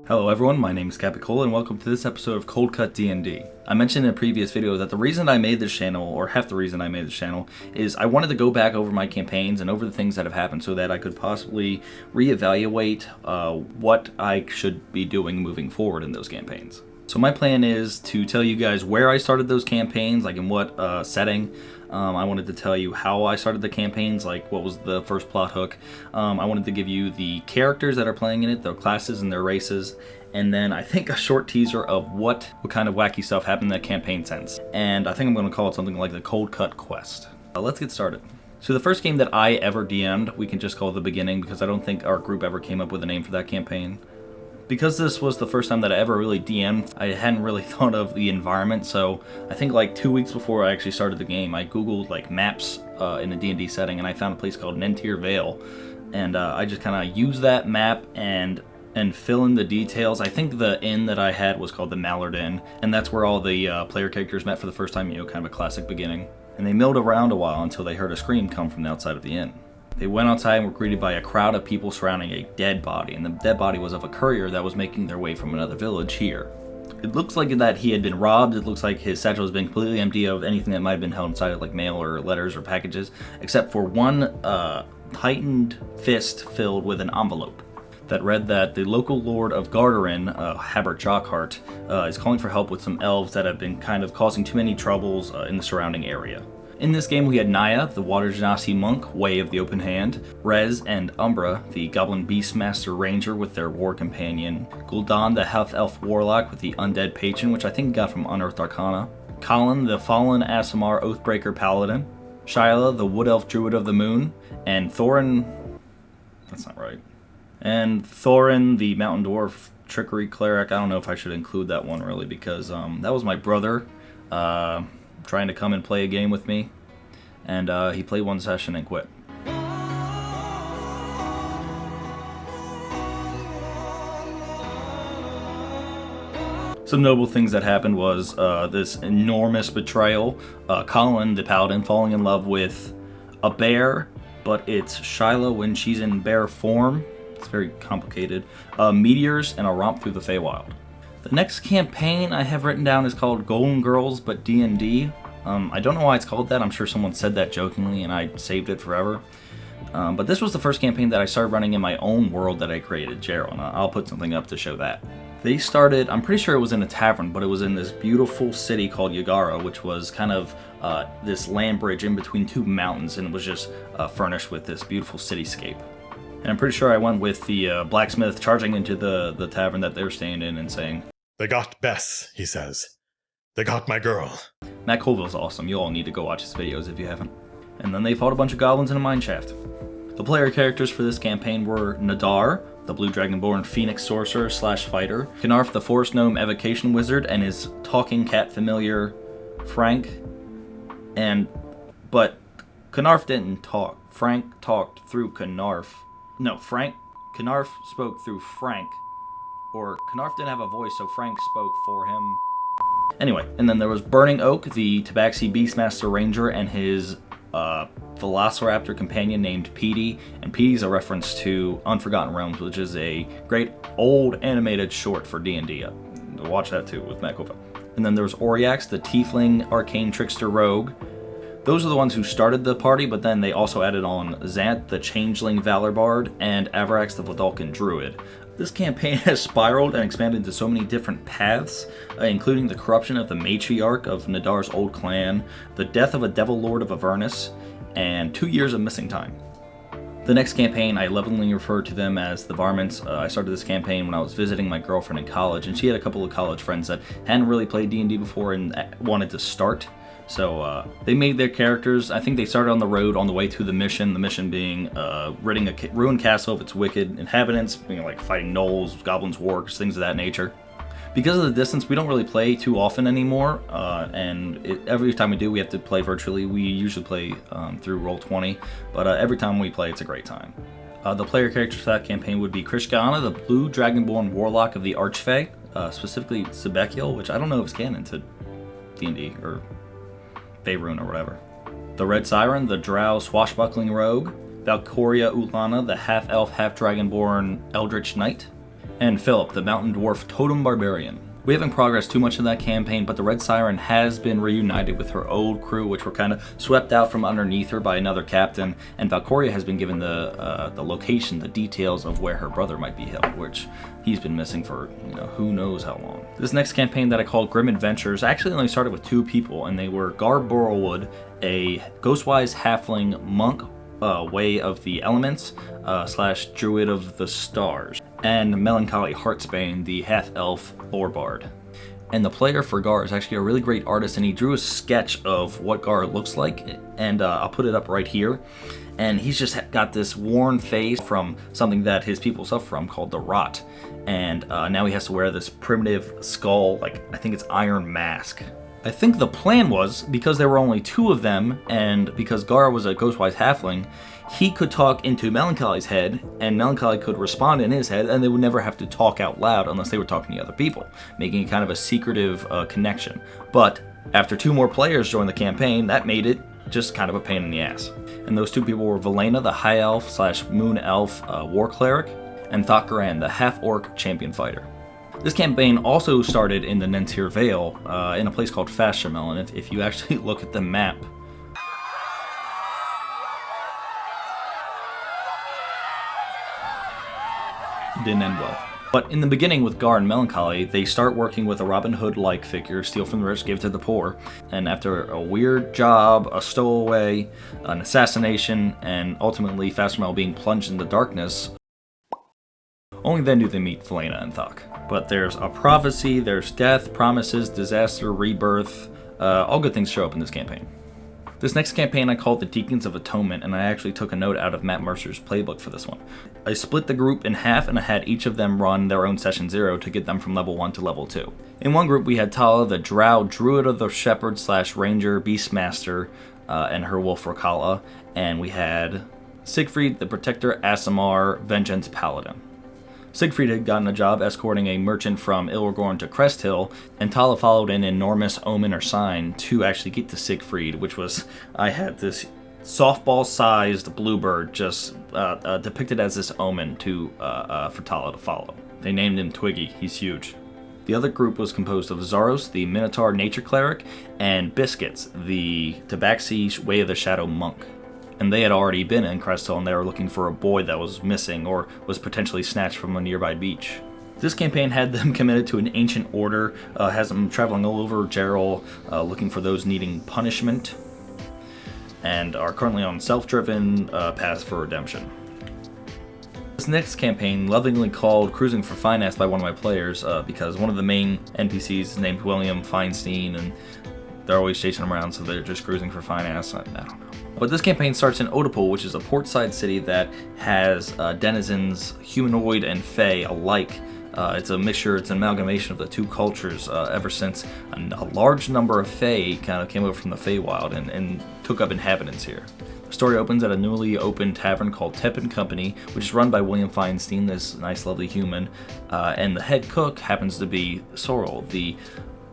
Hello everyone, my name is Capicola and welcome to this episode of Cold Cut D&D. I mentioned in a previous video that the reason I made this channel, or half the reason I made this channel, is I wanted to go back over my campaigns and over the things that have happened so that I could possibly reevaluate what I should be doing moving forward in those campaigns. So my plan is to tell you guys where I started those campaigns, like in what setting. I wanted to tell you how I started the campaigns, like what was the first plot hook. I wanted to give you the characters that are playing in it, their classes and their races, and then I think a short teaser of what kind of wacky stuff happened in that campaign sense. And I think I'm going to call it something like the Cold Cut Quest. Let's get started. So the first game that I ever DM'd, we can just call it The Beginning, because I don't think our group ever came up with a name for that campaign. Because this was the first time that I ever really DM'd, I hadn't really thought of the environment, so I think like 2 weeks before I actually started the game, I googled like maps in a D&D setting, and I found a place called Nentir Vale, and I just kind of used that map and fill in the details. I think the inn that I had was called the Mallard Inn, and that's where all the player characters met for the first time, kind of a classic beginning. And they milled around a while until they heard a scream come from the outside of the inn. They went outside and were greeted by a crowd of people surrounding a dead body, and the dead body was of a courier that was making their way from another village here. It looks like that he had been robbed. It looks like his satchel has been completely empty of anything that might have been held inside it, like mail or letters or packages, except for one tightened fist filled with an envelope that read that the local lord of Garderin, Habert Jockhart, is calling for help with some elves that have been kind of causing too many troubles in the surrounding area. In this game, we had Naya, the Water Genasi monk, Way of the Open Hand, Rez and Umbra, the Goblin Beastmaster Ranger with their war companion, Gul'dan, the Half-Elf Warlock with the Undead Patron, which I think he got from Unearthed Arcana, Colin, the Fallen Aasimar Oathbreaker Paladin, Shyla, the Wood Elf Druid of the Moon, and Thorin... that's not right. And Thorin, the Mountain Dwarf Trickery Cleric. I don't know if I should include that one really, because that was my brother trying to come and play a game with me, and he played one session and quit. Some notable things that happened was this enormous betrayal. Colin, the paladin, falling in love with a bear, but it's Shyla when she's in bear form. It's very complicated. Meteors and a romp through the Feywild. The next campaign I have written down is called Golden Girls but D&D. I don't know why it's called that. I'm sure someone said that jokingly and I saved it forever. But this was the first campaign that I started running in my own world that I created, Jeral, and I'll put something up to show that. They started, I'm pretty sure it was in a tavern, but it was in this beautiful city called Yagara, which was kind of this land bridge in between two mountains, and it was just furnished with this beautiful cityscape. And I'm pretty sure I went with the blacksmith charging into the tavern that they were staying in and saying, "They got Bess," he says. "They got my girl." Matt Colville's awesome. You all need to go watch his videos if you haven't. And then they fought a bunch of goblins in a mine shaft. The player characters for this campaign were Nadar, the Blue Dragonborn Phoenix Sorcerer / Fighter, Knarf, the Forest Gnome Evocation Wizard, and his talking cat familiar, Frank. But Knarf didn't talk. Frank talked through Knarf. No, Knarf spoke through Frank. Or Knarf didn't have a voice, so Frank spoke for him. Anyway, and then there was Burning Oak, the Tabaxi Beastmaster Ranger, and his Velociraptor companion named Petey. And Petey's a reference to Unforgotten Realms, which is a great old animated short for D&D. Watch that too with Matt Colville. And then there was Oriax, the Tiefling Arcane Trickster Rogue. Those are the ones who started the party, but then they also added on Zant, the Changeling Valor Bard, and Avarax, the Vidalcan Druid. This campaign has spiraled and expanded into so many different paths, including the corruption of the matriarch of Nadar's old clan, the death of a devil lord of Avernus, and 2 years of missing time. The next campaign, I lovingly refer to them as the Varmints. I started this campaign when I was visiting my girlfriend in college, and she had a couple of college friends that hadn't really played D&D before and wanted to start. So they made their characters. I think they started on the road on the way to the mission being ridding a ruined castle of its wicked inhabitants, like fighting gnolls, goblins, wargs, things of that nature. Because of the distance, we don't really play too often anymore, and every time we do, we have to play virtually. We usually play through Roll20, but every time we play, it's a great time. The player characters for that campaign would be Krishgana, the Blue Dragonborn Warlock of the Archfey, specifically Zebekiel, which I don't know if it's canon to D&D, or Faerun or whatever. The Red Siren, the Drow Swashbuckling Rogue, Valkyria Ulana, the half-elf, half-dragonborn Eldritch Knight, and Philip, the mountain dwarf totem barbarian. We haven't progressed too much in that campaign, but the Red Siren has been reunited with her old crew, which were kind of swept out from underneath her by another captain, and Valkyria has been given the location, the details of where her brother might be held, which he's been missing for, who knows how long. This next campaign that I called Grim Adventures actually only started with 2 people, and they were Gar Borrelwood, a ghostwise halfling monk, Way of the Elements, / Druid of the Stars, and Melancholy Heartsbane, the half-elf lore bard. And the player for Gar is actually a really great artist, and he drew a sketch of what Gar looks like, and I'll put it up right here. And he's just got this worn face from something that his people suffer from called the Rot. And now he has to wear this primitive skull, I think it's iron mask. I think the plan was, because there were only 2 of them, and because Gar was a ghostwise halfling, he could talk into Melancholy's head, and Melancholy could respond in his head, and they would never have to talk out loud unless they were talking to other people, making it kind of a secretive connection. But after 2 more players joined the campaign, that made it just kind of a pain in the ass. And those 2 people were Velena, the high elf / moon elf war cleric, and Thakkaran, the half-orc champion fighter. This campaign also started in the Nentir Vale, in a place called Fashamel, and if you actually look at the map, it didn't end well. But in the beginning with Gar and Melancholy, they start working with a Robin Hood-like figure, steal from the rich, give to the poor, and after a weird job, a stowaway, an assassination, and ultimately Fashamel being plunged into darkness, only then do they meet Velena and Thak. But there's a prophecy, there's death, promises, disaster, rebirth, all good things show up in this campaign. This next campaign I called the Deacons of Atonement, and I actually took a note out of Matt Mercer's playbook for this one. I split the group in half, and I had each of them run their own session 0 to get them from level 1 to level 2. In one group we had Tala, the drow druid of the shepherd / ranger beastmaster, and her wolf Rakala, and we had Siegfried, the protector Aasimar, vengeance paladin. Siegfried had gotten a job escorting a merchant from Ilragorn to Crest Hill, and Tala followed an enormous omen or sign to actually get to Siegfried, which was, I had this softball-sized bluebird just depicted as this omen for Tala to follow. They named him Twiggy, he's huge. The other group was composed of Zaros, the Minotaur nature cleric, and Biscuits, the Tabaxi Way of the Shadow monk. And they had already been in Crest Hill, and they were looking for a boy that was missing or was potentially snatched from a nearby beach. This campaign had them committed to an ancient order, has them traveling all over Jeral, looking for those needing punishment, and are currently on self-driven paths for redemption. This next campaign, lovingly called Cruising for Finance by one of my players, because one of the main NPCs is named William Feinstein, and they're always chasing him around, so they're just cruising for finance. I don't know. But this campaign starts in Oedipal, which is a portside city that has denizens, humanoid and fae alike. It's a mixture, it's an amalgamation of the 2 cultures ever since a large number of fae kind of came over from the Feywild and took up inhabitants here. The story opens at a newly opened tavern called Tep & Company, which is run by William Feinstein, this nice lovely human, and the head cook happens to be Sorrel, the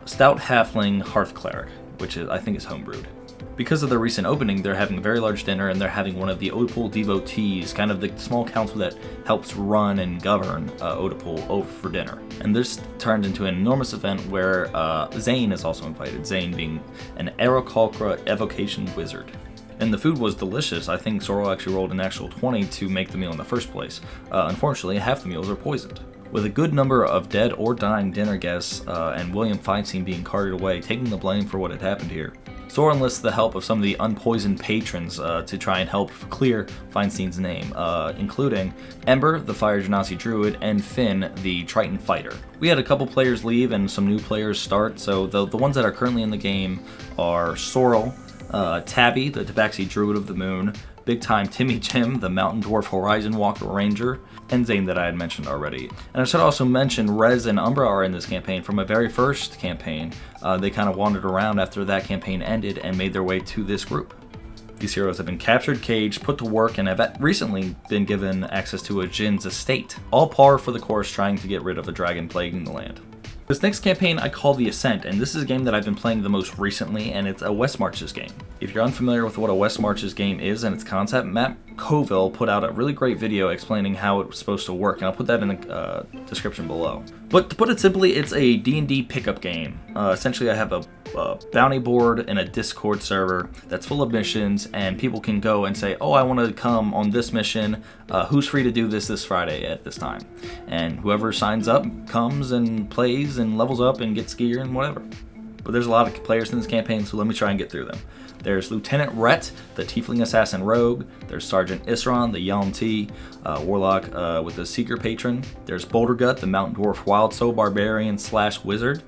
stout halfling hearth cleric, which I think is homebrewed. Because of their recent opening, they're having a very large dinner, and they're having one of the Oedipal devotees, kind of the small council that helps run and govern Oedipal, over for dinner. And this turned into an enormous event where Zane is also invited, Zane being an Aarakocra evocation wizard. And the food was delicious. I think Sorrel actually rolled an actual 20 to make the meal in the first place. Unfortunately, half the meals are poisoned. With a good number of dead or dying dinner guests, and William Feinstein being carted away, taking the blame for what had happened here, Sora enlists the help of some of the unpoisoned patrons to try and help clear Feinstein's name, including Ember, the Fire Genasi Druid, and Finn, the Triton Fighter. We had a couple players leave and some new players start, so the ones that are currently in the game are Sorrel, Tabby, the Tabaxi Druid of the Moon, Big Time Timmy Jim, the Mountain Dwarf Horizon Walker Ranger, and Zane that I had mentioned already. And I should also mention Rez and Umbra are in this campaign from my very first campaign. They kind of wandered around after that campaign ended and made their way to this group. These heroes have been captured, caged, put to work, and have recently been given access to a Jin's estate, all par for the course trying to get rid of the dragon plaguing the land. This next campaign I call the Ascent, and this is a game that I've been playing the most recently, and it's a West Marches game. If you're unfamiliar with what a West Marches game is and its concept, Matt Colville put out a really great video explaining how it's supposed to work, and I'll put that in the description below. But to put it simply, it's a D&D pickup game. Essentially, I have a bounty board in a Discord server that's full of missions, and people can go and say, oh, I want to come on this mission, who's free to do this Friday at this time? And whoever signs up comes and plays and levels up and gets gear and whatever. But there's a lot of players in this campaign, so let me try and get through them. There's Lieutenant Rhett, the Tiefling Assassin Rogue. There's Sergeant Isran, the Yalm-T Warlock with the Seeker Patron. There's Bouldergut, the Mountain Dwarf Wild Soul Barbarian / Wizard.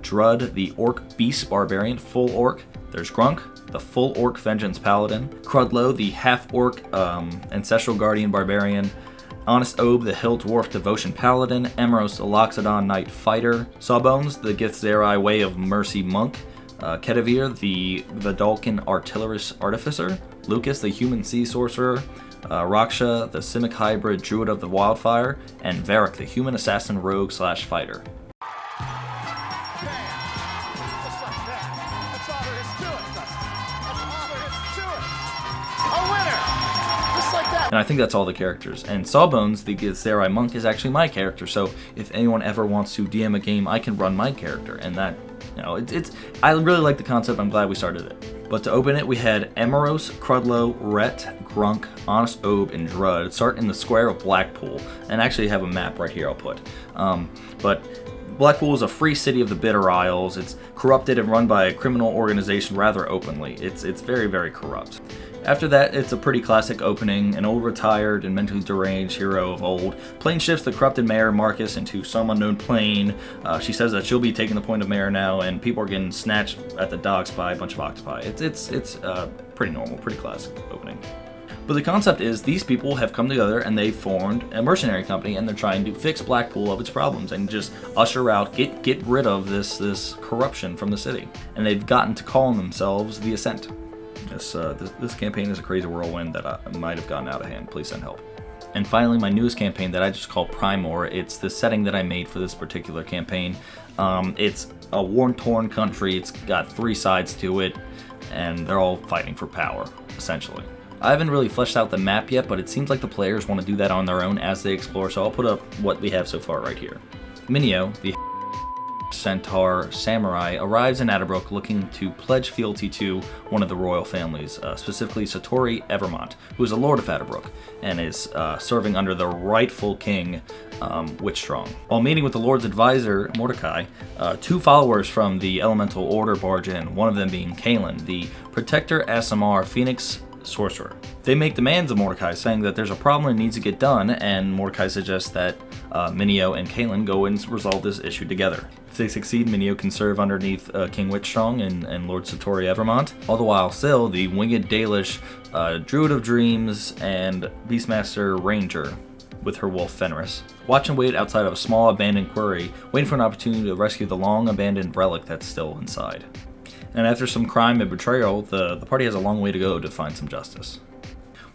Drud, the Orc Beast Barbarian, full Orc. There's Grunk, the full Orc Vengeance Paladin. Crudlow, the half Orc Ancestral Guardian Barbarian. Honest Obe, the Hill Dwarf Devotion Paladin. Emeros, the Loxodon Knight Fighter. Sawbones, the Githzerai Way of Mercy Monk. Kedavir, the Vidalcan Artillerist Artificer. Lucas, the Human Sea Sorcerer. Raksha, the Simic Hybrid Druid of the Wildfire. And Varric, the Human Assassin Rogue / Fighter. And I think that's all the characters. And Sawbones, the Githzerai Monk, is actually my character. So if anyone ever wants to DM a game, I can run my character. And that, you know, I really like the concept. I'm glad we started it. But to open it, we had Emeros, Crudlow, Rhett, Grunk, Honest Obe, and Drud start in the square of Blackpool. And actually have a map right here I'll put. But Blackpool is a free city of the Bitter Isles. It's corrupted and run by a criminal organization rather openly. It's very, very corrupt. After that, it's a pretty classic opening. An old retired and mentally deranged hero of old plane shifts the corrupted mayor Marcus into some unknown plane. She says that she'll be taking the point of mayor now, and people are getting snatched at the docks by a bunch of octopi. It's pretty normal, pretty classic opening. But the concept is these people have come together and they've formed a mercenary company, and they're trying to fix Blackpool of its problems and just usher out, get rid of this corruption from the city. And they've gotten to calling themselves the Ascent. This campaign is a crazy whirlwind that might have gotten out of hand. Please send help. And finally, my newest campaign that I just call Primor. It's the setting that I made for this particular campaign. It's a war-torn country. It's got 3 sides to it, and they're all fighting for power, essentially. I haven't really fleshed out the map yet, but it seems like the players want to do that on their own as they explore, so I'll put up what we have so far right here. Minio, the Centaur Samurai, arrives in Adderbrook looking to pledge fealty to one of the royal families, specifically Satori Evermont, who is a lord of Adderbrook and is serving under the rightful king, Witchstrong. While meeting with the lord's advisor, Mordecai, 2 followers from the Elemental Order barge in, one of them being Kalen, the Protector Asimar Phoenix Sorcerer. They make demands of Mordecai, saying that there's a problem that needs to get done, and Mordecai suggests that Minio and Kalen go and resolve this issue together. If they succeed, Minio can serve underneath King Witchstrong and Lord Satori Evermont. All the while, Syl, the winged Dalish Druid of Dreams and Beastmaster Ranger, with her wolf Fenris, watch and wait outside of a small abandoned quarry, waiting for an opportunity to rescue the long abandoned relic that's still inside. And after some crime and betrayal, the party has a long way to go to find some justice.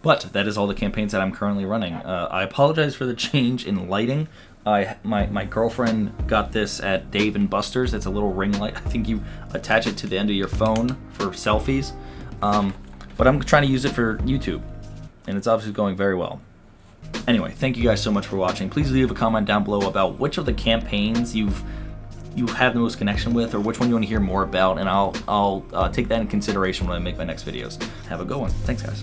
But that is all the campaigns that I'm currently running. I apologize for the change in lighting. My girlfriend got this at Dave & Buster's. It's a little ring light. I think you attach it to the end of your phone for selfies. But I'm trying to use it for YouTube, and it's obviously going very well. Anyway, thank you guys so much for watching. Please leave a comment down below about which of the campaigns you have the most connection with, or which one you want to hear more about, and I'll take that in consideration when I make my next videos. Have a good one. Thanks, guys.